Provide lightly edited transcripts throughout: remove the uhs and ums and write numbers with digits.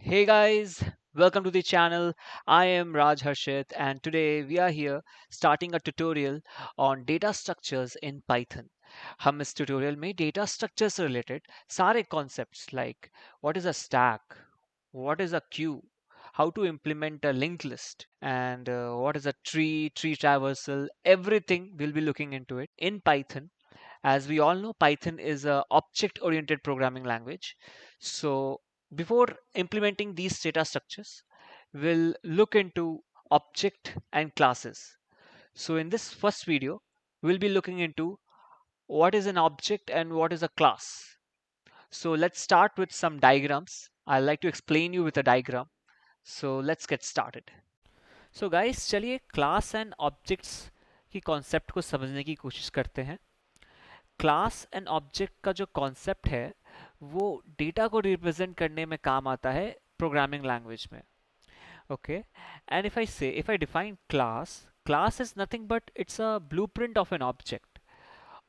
Hey guys, welcome to the channel. I am Raj Harshit and today we are here starting a tutorial on data structures in Python. हम इस tutorial में data structures से related सारे concepts like what is a stack, what is a queue, how to implement a linked list, and what is a tree traversal, everything we'll be looking into it in Python. As we all know, Python is a object-oriented programming language. So before implementing these data structures, we'll look into object and classes. So in this first video, we'll be looking into what is an object and what is a class. So let's start with some diagrams. I'd like to explain you with a diagram. So let's get started. So guys, चलिए class and objects की concept को समझने की कोशिश करते हैं. Class and object का जो कॉन्सेप्ट है वो डेटा को रिप्रेजेंट करने में काम आता है प्रोग्रामिंग लैंग्वेज में. Okay, and if I define class, class is nothing but it's a blueprint of an object.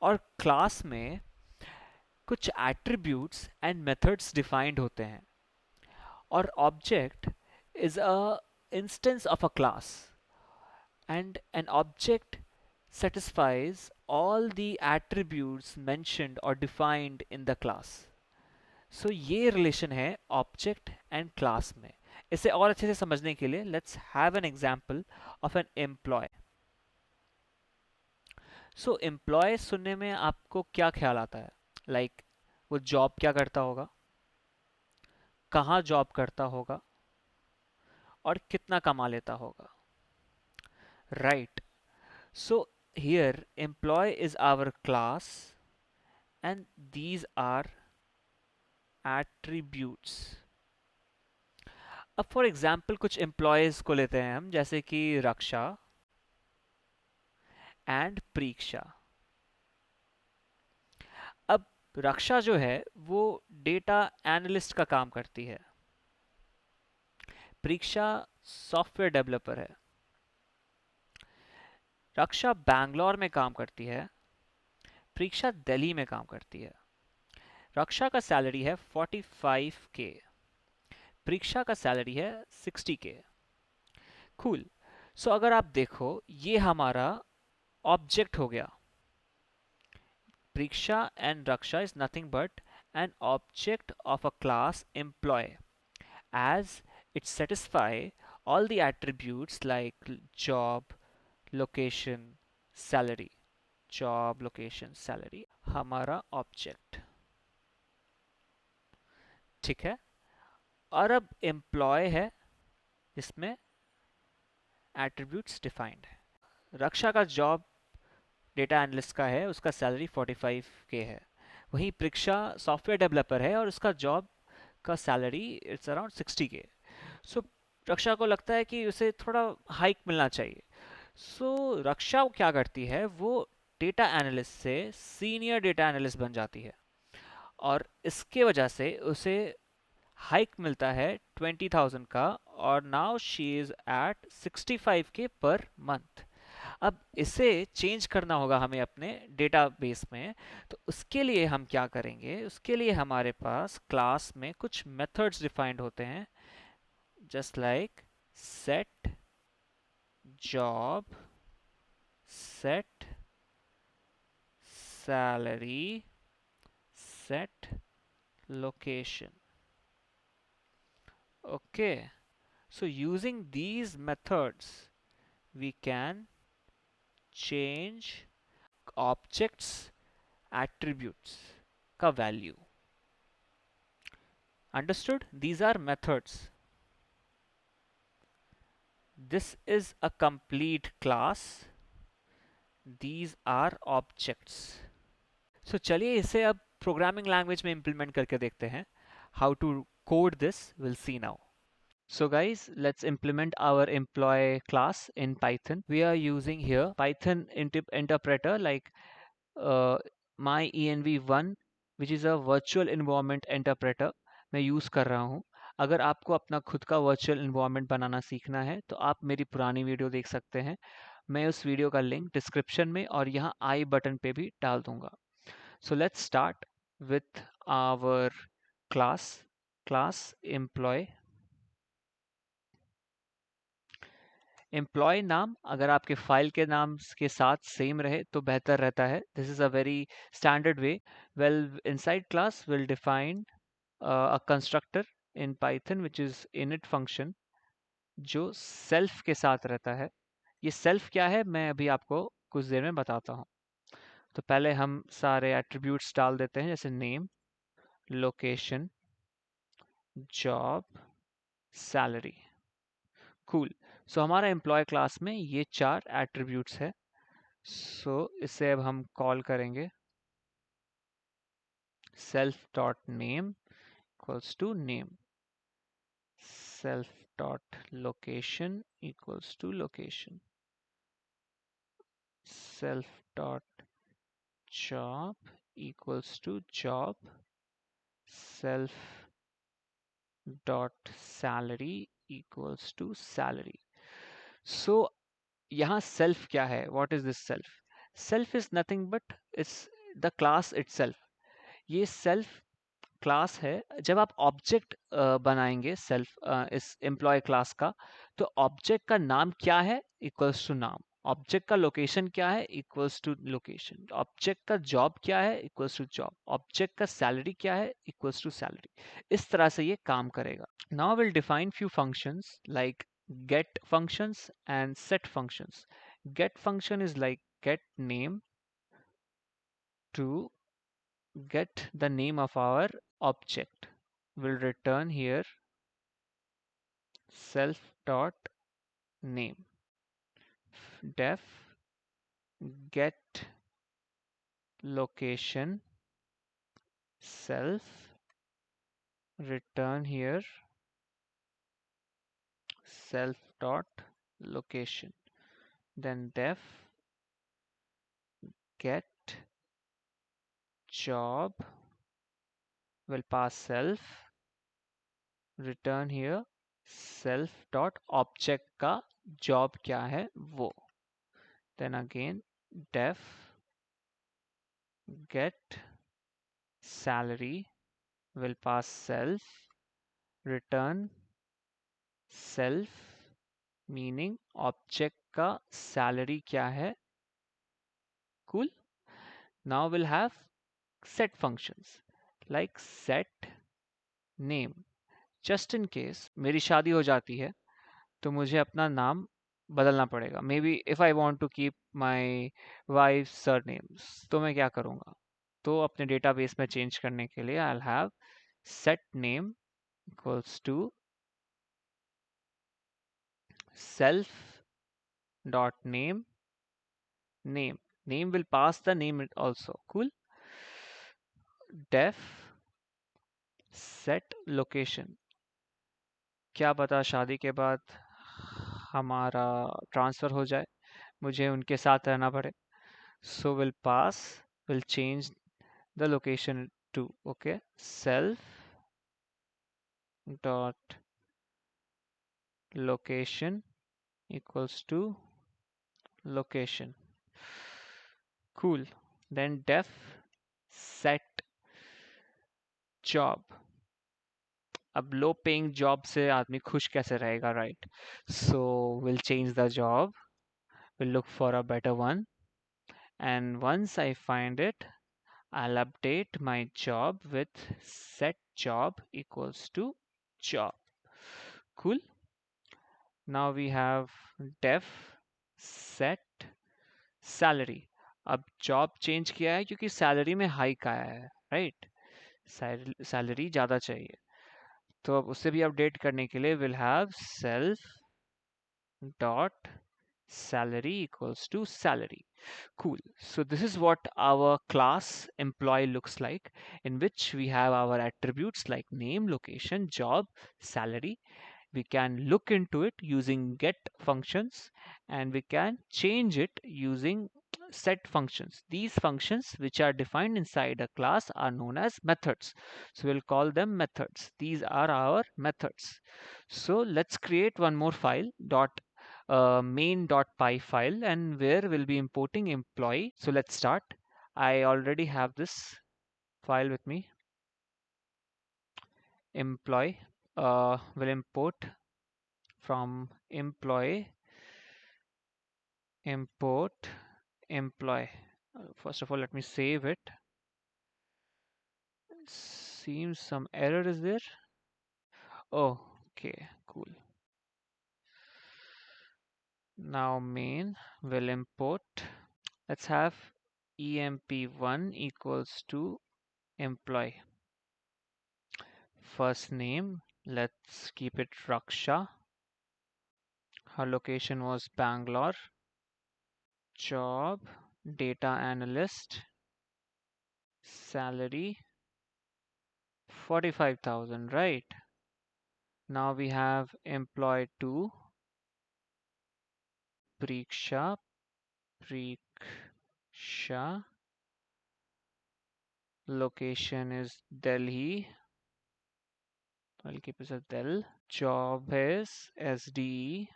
और क्लास में कुछ एट्रीब्यूट्स एंड मेथड्स डिफाइंड होते हैं और object is a instance of a class and an object satisfies all the attributes mentioned or defined in the class. So ये relation है object and class में. इसे और अच्छे से समझने के लिए let's have an example of an employee. So employee सुनने में आपको क्या ख्याल आता है? लाइक वो जॉब क्या करता होगा, कहाँ जॉब करता होगा और कितना कमा लेता होगा, right? So here employee is our class and these are attributes. अब फॉर एग्जाम्पल कुछ एम्प्लॉयज को लेते हैं हम, जैसे कि रक्षा एंड परीक्षा. अब रक्षा जो है वो डेटा एनालिस्ट का काम करती है, परीक्षा सॉफ्टवेयर डेवलपर है. रक्षा बैंगलोर में काम करती है, परीक्षा दिल्ली में काम करती है. रक्षा का सैलरी है 45K, परीक्षा का सैलरी है 60K. कूल. सो अगर आप देखो ये हमारा ऑब्जेक्ट हो गया. परीक्षा and Raksha is nothing but an object of a class employ as it satisfy all the attributes like job, location, salary. job, location, salary हमारा ऑब्जेक्ट. ठीक है. और अब एम्प्लॉय है जिसमें एट्रीब्यूट्स डिफाइंड है. रक्षा का जॉब डेटा एनालिस्ट का है, उसका सैलरी 45K है. वहीं परीक्षा सॉफ्टवेयर डेवलपर है और उसका जॉब का सैलरी इट्स अराउंड 60K. सो रक्षा को लगता है कि उसे थोड़ा हाइक मिलना चाहिए. सो रक्षा क्या करती है, वो डेटा एनालिस्ट से सीनियर डेटा एनालिस्ट बन जाती है और इसके वजह से उसे हाइक मिलता है 20,000 का और now she is eight 65K per month. अब इसे चेंज करना होगा हमें अपने डेटाबेस में. तो उसके लिए हम क्या करेंगे, उसके लिए हमारे पास क्लास में कुछ मेथड्स डिफाइंड होते हैं, just like set job, set salary, set location. Okay, so using these methods we can change objects attributes का value. Understood? These are methods. This is a complete class. These are objects. So चलिए इसे अब programming language में implement करके देखते हैं. How to code this we'll see now. So guys, let's implement our employee class in Python. We are using here Python interpreter like my-env1 which is a virtual environment interpreter मैं use कर रहा हूँ. अगर आपको अपना खुद का virtual environment बनाना सीखना है तो आप मेरी पुरानी वीडियो देख सकते हैं. मैं उस वीडियो का लिंक डिस्क्रिप्शन में और यहाँ आई बटन पे भी डाल दूंगा. So let's start with our class employee. Employee नाम अगर आपके फाइल के नाम के साथ सेम रहे तो बेहतर रहता है. This is a very standard way. Well, inside class will define a constructor in Python which is init function जो सेल्फ के साथ रहता है. ये सेल्फ क्या है मैं अभी आपको कुछ देर में बताता हूँ. तो पहले हम सारे एट्रीब्यूट्स डाल देते हैं जैसे name, location, job, salary. Cool. So हमारा एम्प्लॉय क्लास में ये 4 एट्रीब्यूट्स है. सो इसे अब हम कॉल करेंगे self dot name equals to name, self dot location equals to location, self dot job equals to job, self dot salary equals to salary. So यहाँ self क्या है? What is this self? Self is nothing but it's the class itself. ये self class है. जब आप object बनाएंगे self इस employee class का, तो ऑब्जेक्ट का नाम क्या है इक्वल्स टू नाम, ऑब्जेक्ट का लोकेशन क्या है इक्वल्स टू लोकेशन, ऑब्जेक्ट का जॉब क्या है इक्वल्स टू जॉब, ऑब्जेक्ट का सैलरी क्या है इक्वल्स टू सैलरी. इस तरह से ये काम करेगा. Now will define few functions like get functions and set functions. Get function is like get name to get the name of our object. Will return here self dot name. Def get location self, return here self dot location. Then def get job will pass self, return here self dot object का job क्या है वो. Then again def get salary will pass self, return self meaning object का salary क्या है. Cool. Now we'll have set functions like set name. Just in case मेरी शादी हो जाती है तो मुझे अपना नाम बदलना पड़ेगा. Maybe if I want to keep my wife's surnames, तो मैं क्या करूँगा? तो अपने डेटाबेस में चेंज करने के लिए I'll have set name equals to self dot name name. Name will pass the name also. Cool. Def set location. क्या पता शादी के बाद हमारा ट्रांसफ़र हो जाए, मुझे उनके साथ रहना पड़े. So will change the location to, okay, self dot location equals to location. Cool. Then def set job. अब लो पेइंग जॉब से आदमी खुश कैसे रहेगा, right? So will change the job, will look for a better one, and once I find it, I'll update my job with set job equals to job. Cool. Now we have def set salary. अब job change किया है क्योंकि salary में hike आया है, right? Salary ज़्यादा चाहिए, तो अब उसे भी अपडेट करने के लिए will have self dot salary equals to salary. Cool. So this is what our class employee looks like, in which we have our attributes like name, location, job, salary. We can look into it using get functions, and we can change it using set functions. These functions which are defined inside a class are known as methods. So we'll call them methods. These are our methods. So let's create one more file dot main.py file, and where we'll be importing employee. So let's start. I already have this file with me. Employee will import from employee import employee. First of all, let me save it. Seems some error is there. Oh, okay, cool. Now main will import. Let's have emp1 equals to employee. First name, let's keep it Raksha. Her location was Bangalore. Job, data analyst. Salary, 45,000, right? Now we have employee 2, Preeksha. Preeksha. Location is Delhi. I'll keep it as Delhi. Job is SDE,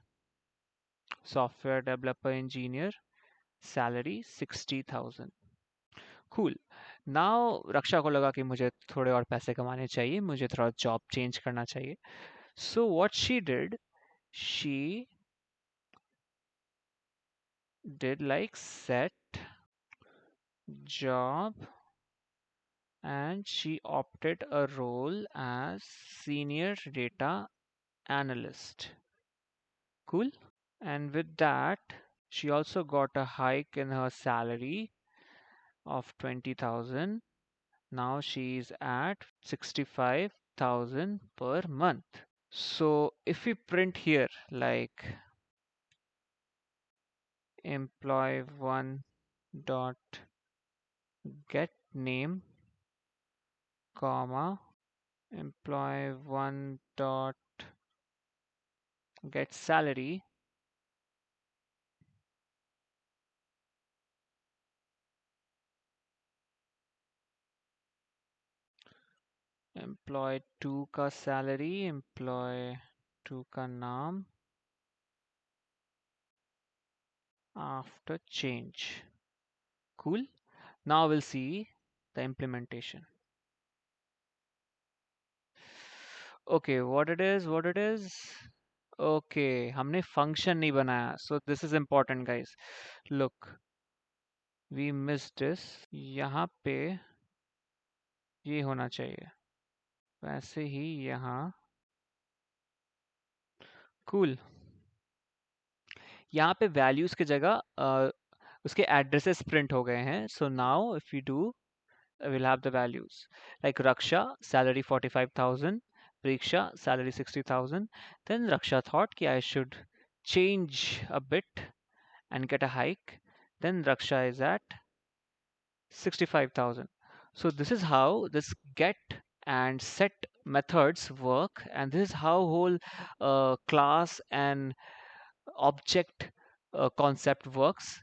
software developer engineer. Salary 60,000. Cool. Now रक्षा को लगा कि मुझे थोड़े और पैसे कमाने चाहिए, मुझे थोड़ा जॉब चेंज करना चाहिए. So what she did like set job, and she opted a role as senior data analyst. Cool. And with that, she also got a hike in her salary of 20,000. Now she's at 65,000 per month. So if we print here like employee one dot get name, comma, employee one dot get salary, employee 2 का salary, employee 2 का नाम after change. Cool. Now we'll see the implementation. Okay, what it is. Okay, हमने function नहीं बनाया. So this is important, guys. Look, we missed this. यहाँ पे ये होना चाहिए. वैसे ही यहाँ. Cool. यहाँ पे values की जगह उसके addresses print हो गए हैं. So now if we do, we'll have the values. Like Raksha, salary 45,000. Preeksha, salary 60,000. Then Raksha thought कि I should change a bit and get a hike. Then Raksha is at 65,000. So this is how this get and set methods work, and this is how whole class and object concept works.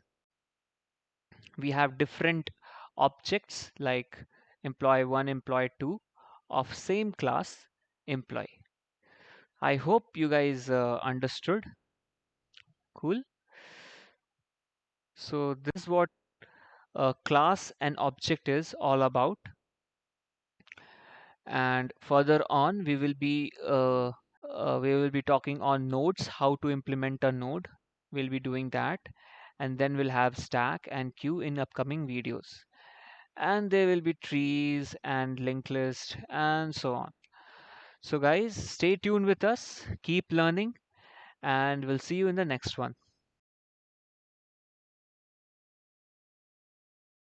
We have different objects like employee 1, employee 2 of same class employee. I hope you guys understood. Cool. So this is what class and object is all about. And further on, we will be talking on nodes, how to implement a node. We'll be doing that, and then we'll have stack and queue in upcoming videos. And there will be trees and linked list and so on. So guys, stay tuned with us, keep learning, and we'll see you in the next one.